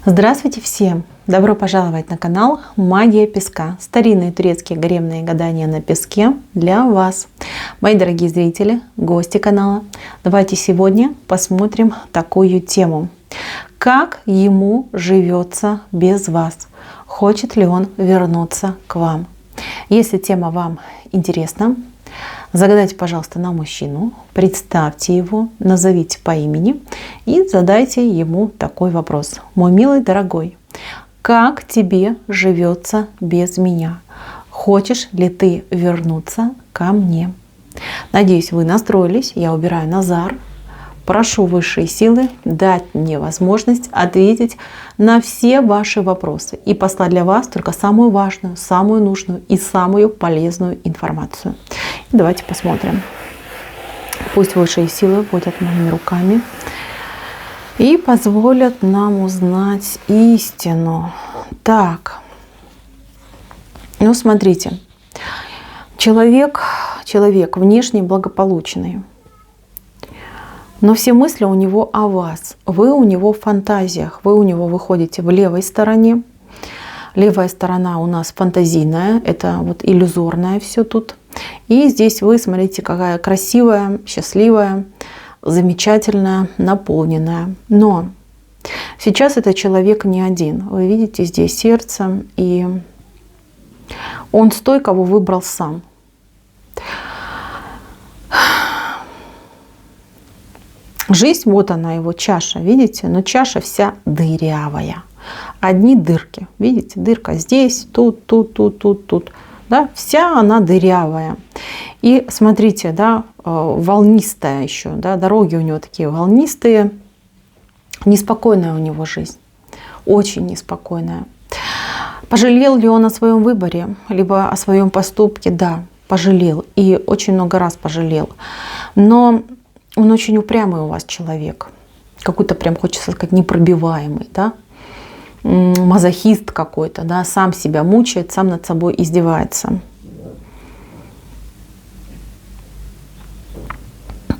Здравствуйте всем! Добро пожаловать на канал Магия Песка. Старинные турецкие гаремные гадания на песке для вас. Мои дорогие зрители, гости канала, давайте сегодня посмотрим такую тему. Как ему живется без вас? Хочет ли он вернуться к вам? Если тема вам интересна, загадайте, пожалуйста, на мужчину, представьте его, назовите по имени и задайте ему такой вопрос. Мой милый, дорогой, как тебе живется без меня? Хочешь ли ты вернуться ко мне? Надеюсь, вы настроились. Я убираю Назар. Прошу высшие силы дать мне возможность ответить на все ваши вопросы и послать для вас только самую важную, самую нужную и самую полезную информацию. И давайте посмотрим. Пусть высшие силы водят моими руками и позволят нам узнать истину. Так, ну смотрите, человек внешне благополучный. Но все мысли у него о вас. Вы у него в фантазиях. Вы у него выходите в левой стороне. Левая сторона у нас фантазийная. Это вот иллюзорное все тут. И здесь вы смотрите, какая красивая, счастливая, замечательная, наполненная. Но сейчас этот человек не один. Вы видите здесь сердце. И он с той, кого выбрал сам. Жизнь, вот она его чаша, видите? Но чаша вся дырявая. Одни дырки. Видите? Дырка здесь, тут. Да? Вся она дырявая. И смотрите, да, волнистая еще. Да? Дороги у него такие волнистые. Неспокойная у него жизнь. Очень неспокойная. Пожалел ли он о своем выборе, либо о своем поступке? Да, пожалел. И очень много раз пожалел. Но он очень упрямый у вас человек. Какой-то прям, хочется сказать, непробиваемый, да? Мазохист какой-то, да? Сам себя мучает, сам над собой издевается.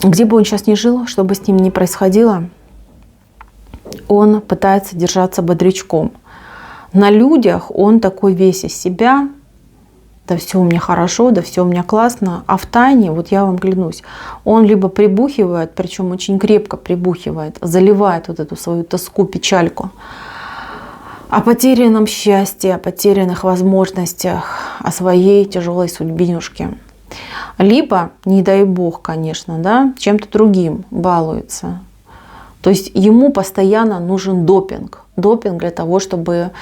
Где бы он сейчас ни жил, что бы с ним ни происходило, он пытается держаться бодрячком. На людях он такой весь из себя. Да все у меня хорошо, да все у меня классно. А в тайне, вот я вам клянусь, он либо прибухивает, причем очень крепко прибухивает, заливает вот эту свою тоску, печальку о потерянном счастье, о потерянных возможностях, о своей тяжелой судьбинушке. Либо, не дай бог, конечно, да, чем-то другим балуется. То есть ему постоянно нужен допинг. Допинг для того, чтобы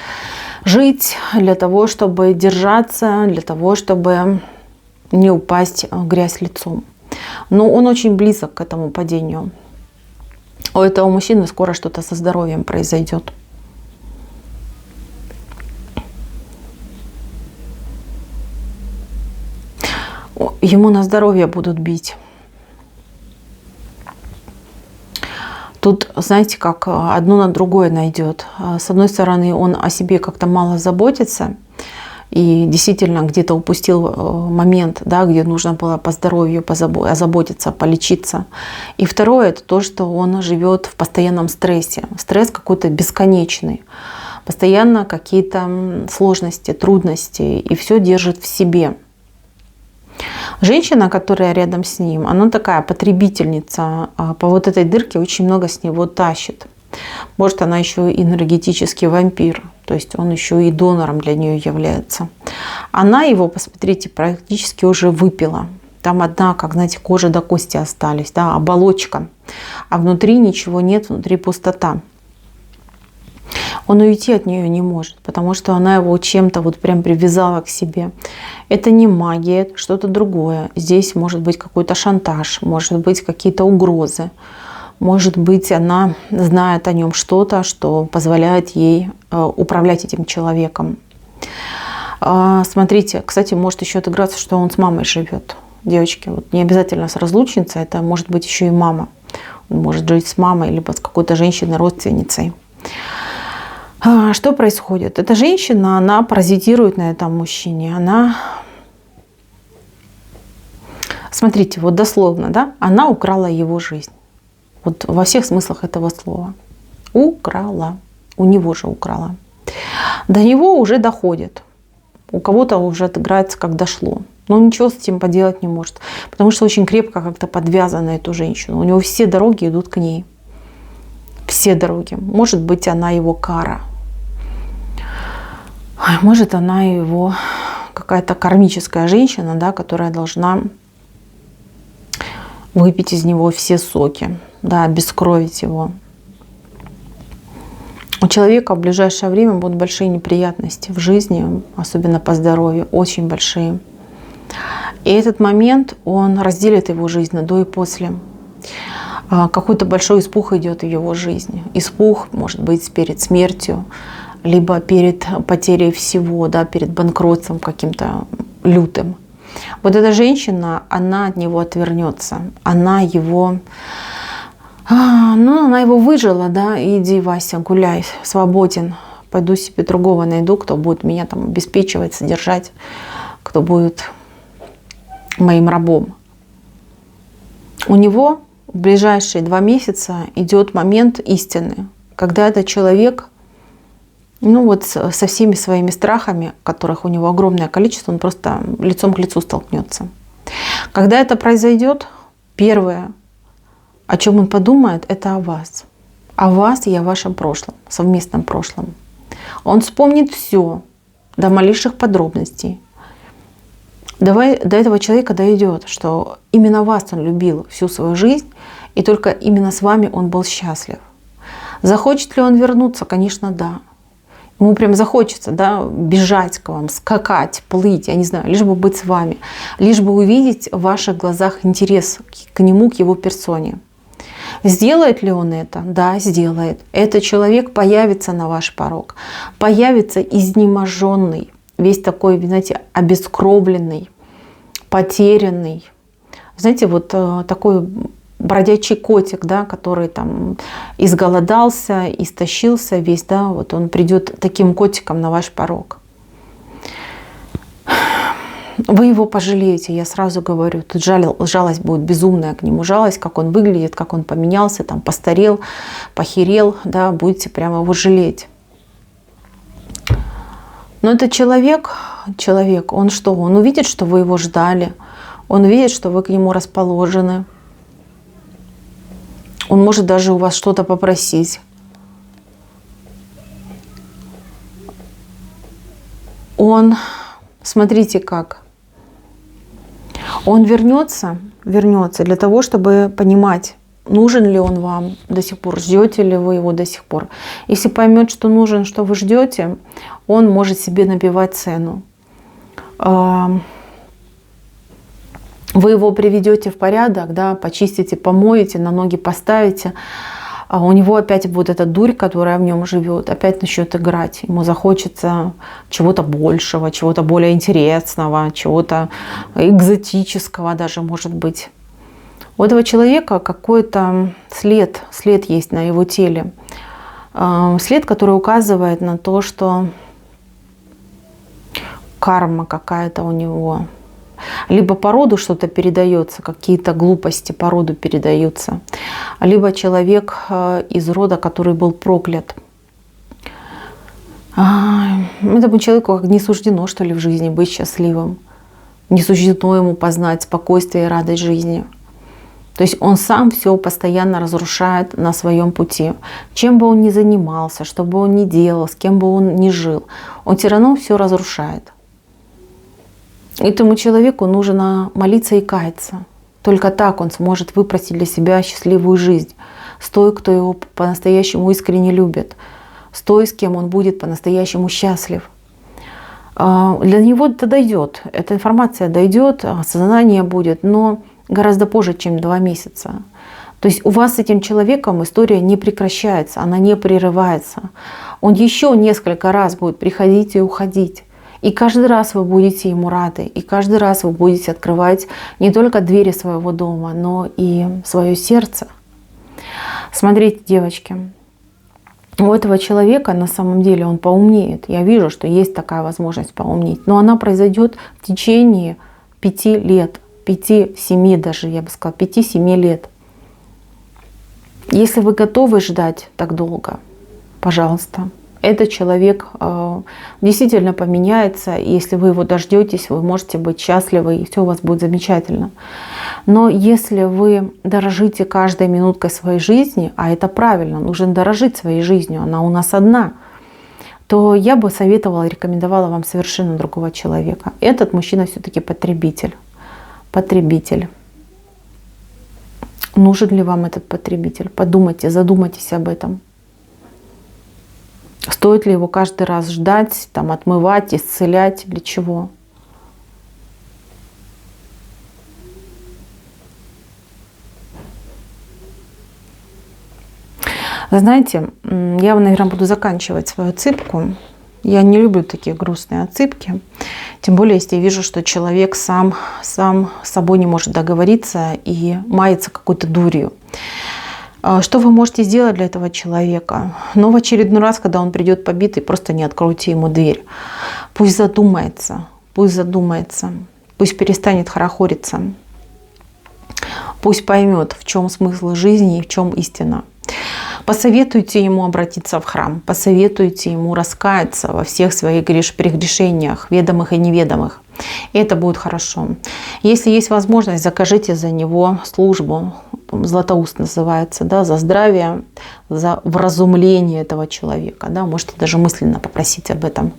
жить, для того, чтобы держаться, для того, чтобы не упасть в грязь лицом. Но он очень близок к этому падению. У этого мужчины скоро что-то со здоровьем произойдет. Ему на здоровье будут бить. Тут, знаете, как одно на другое найдет. С одной стороны, он о себе как-то мало заботится и действительно где-то упустил момент, да, где нужно было по здоровью озаботиться, полечиться. И второе, это то, что он живет в постоянном стрессе. Стресс какой-то бесконечный. Постоянно какие-то сложности, трудности. И все держит в себе. Женщина, которая рядом с ним, она такая потребительница, по вот этой дырке очень много с него тащит. Может, она еще и энергетический вампир, то есть он еще и донором для нее является. Она его, посмотрите, практически уже выпила. Там одна, как знаете, кожа до кости остались, да, оболочка, а внутри ничего нет, внутри пустота. Он уйти от нее не может, потому что она его чем-то вот прям привязала к себе. Это не магия, это что-то другое. Здесь может быть какой-то шантаж, может быть какие-то угрозы. Может быть, она знает о нем что-то, что позволяет ей управлять этим человеком. Смотрите, кстати, может еще отыграться, что он с мамой живет. Девочки, вот не обязательно с разлучницей, это может быть еще и мама. Он может жить с мамой, либо с какой-то женщиной, родственницей. Что происходит? Эта женщина, она паразитирует на этом мужчине. Она, смотрите, вот дословно, да, она украла его жизнь. Вот во всех смыслах этого слова. Украла. у него же украла. До него уже доходит. У кого-то уже отыграется, как дошло. Но он ничего с этим поделать не может. Потому что очень крепко как-то подвязан на эту женщину. У него все дороги идут к ней. Все дороги. Может быть, она его кара. Может, она его какая-то кармическая женщина, да, которая должна выпить из него все соки, да, обескровить его. У человека в ближайшее время будут большие неприятности в жизни, особенно по здоровью, очень большие. И этот момент, он разделит его жизнь на до и после. Какой-то большой испуг идет в его жизни. Испуг, может быть, перед смертью, либо перед потерей всего, да, перед банкротством каким-то лютым. Вот эта женщина, она от него отвернется. Она его выжила, да, иди, Вася, гуляй, свободен. Пойду себе другого найду, кто будет меня там обеспечивать, содержать, кто будет моим рабом. У него в ближайшие 2 месяца идет момент истины, когда этот человек, со всеми своими страхами, которых у него огромное количество, он просто лицом к лицу столкнется. Когда это произойдет, первое, о чем он подумает, это о вас. О вас и о вашем прошлом, совместном прошлом. Он вспомнит все до малейших подробностей. До этого человека дойдет, что именно вас он любил всю свою жизнь, и только именно с вами он был счастлив. Захочет ли он вернуться? Конечно, да. Ему прям захочется, да, бежать к вам, скакать, плыть, я не знаю, лишь бы быть с вами, лишь бы увидеть в ваших глазах интерес к нему, к его персоне. Сделает ли он это? Да, сделает. Этот человек появится на ваш порог, появится изнеможенный, весь такой, знаете, обескровленный, потерянный. Знаете, вот такой бродячий котик, да, который там изголодался, истощился весь, да, вот он придет таким котиком на ваш порог. Вы его пожалеете, я сразу говорю. Тут жалость будет безумная к нему. Жалость, как он выглядит, как он поменялся, там постарел, похерел, да, будете прямо его жалеть. Но этот человек, он что? Он увидит, что вы его ждали, он увидит, что вы к нему расположены. Он может даже у вас что-то попросить. Он, смотрите как, он вернется для того, чтобы понимать, нужен ли он вам до сих пор, ждете ли вы его до сих пор. Если поймет, что нужен, что вы ждете, он может себе набивать цену. Вы его приведете в порядок, да, почистите, помоете, на ноги поставите. А у него опять будет эта дурь, которая в нем живет, опять начнет играть. Ему захочется чего-то большего, чего-то более интересного, чего-то экзотического даже, может быть. У этого человека какой-то след есть на его теле. След, который указывает на то, что карма какая-то у него. Либо по роду что-то передается, какие-то глупости по роду передаются. Либо человек из рода, который был проклят. Этому человеку не суждено, что ли, в жизни быть счастливым. Не суждено ему познать спокойствие и радость жизни. То есть он сам все постоянно разрушает на своем пути. Чем бы он ни занимался, что бы он ни делал, с кем бы он ни жил, он все равно все разрушает. Этому человеку нужно молиться и каяться. Только так он сможет выпросить для себя счастливую жизнь. С той, кто его по-настоящему искренне любит. С той, с кем он будет по-настоящему счастлив. Для него это дойдет. Эта информация дойдет, осознание будет, но гораздо позже, чем 2 месяца. То есть у вас с этим человеком история не прекращается, она не прерывается. Он еще несколько раз будет приходить и уходить. И каждый раз вы будете ему рады, и каждый раз вы будете открывать не только двери своего дома, но и свое сердце. Смотрите, девочки, у этого человека на самом деле он поумнеет. Я вижу, что есть такая возможность поумнеть, но она произойдет в течение 5 лет, 5-7 даже, я бы сказала, 5-7 лет. Если вы готовы ждать так долго, пожалуйста. Этот человек действительно поменяется. И если вы его дождетесь, вы можете быть счастливы, и все у вас будет замечательно. Но если вы дорожите каждой минуткой своей жизни, а это правильно, нужно дорожить своей жизнью, она у нас одна, то я бы советовала, рекомендовала вам совершенно другого человека. Этот мужчина все-таки потребитель. Потребитель. Нужен ли вам этот потребитель? Подумайте, задумайтесь об этом. Стоит ли его каждый раз ждать, там, отмывать, исцелять, для чего? Знаете, я, наверное, буду заканчивать свою отсыпку. Я не люблю такие грустные отсыпки. Тем более, если я вижу, что человек сам с собой не может договориться и мается какой-то дурью. Что вы можете сделать для этого человека? Но в очередной раз, когда он придет побитый, просто не откройте ему дверь. Пусть задумается, пусть перестанет хорохориться, пусть поймет, в чем смысл жизни и в чем истина. Посоветуйте ему обратиться в храм, посоветуйте ему раскаяться во всех своих прегрешениях, ведомых и неведомых. И это будет хорошо. Если есть возможность, закажите за него службу, Златоуст называется, да, за здравие, за вразумление этого человека. Да, можете даже мысленно попросить об этом.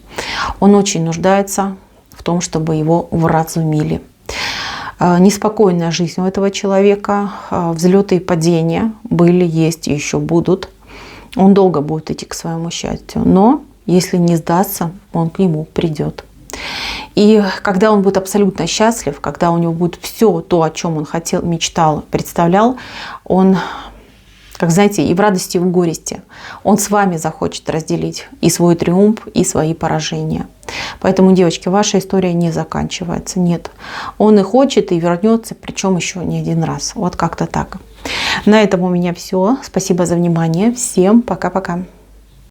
Он очень нуждается в том, чтобы его вразумили. Неспокойная жизнь у этого человека, взлеты и падения были, есть и еще будут. Он долго будет идти к своему счастью, но если не сдастся, он к нему придет. И когда он будет абсолютно счастлив, когда у него будет все то, о чем он хотел, мечтал, представлял, он, как знаете, и в радости, и в горести, он с вами захочет разделить и свой триумф, и свои поражения. Поэтому, девочки, ваша история не заканчивается. Нет. Он и хочет, и вернется, причем еще не один раз. Вот как-то так. На этом у меня все. Спасибо за внимание. Всем пока-пока.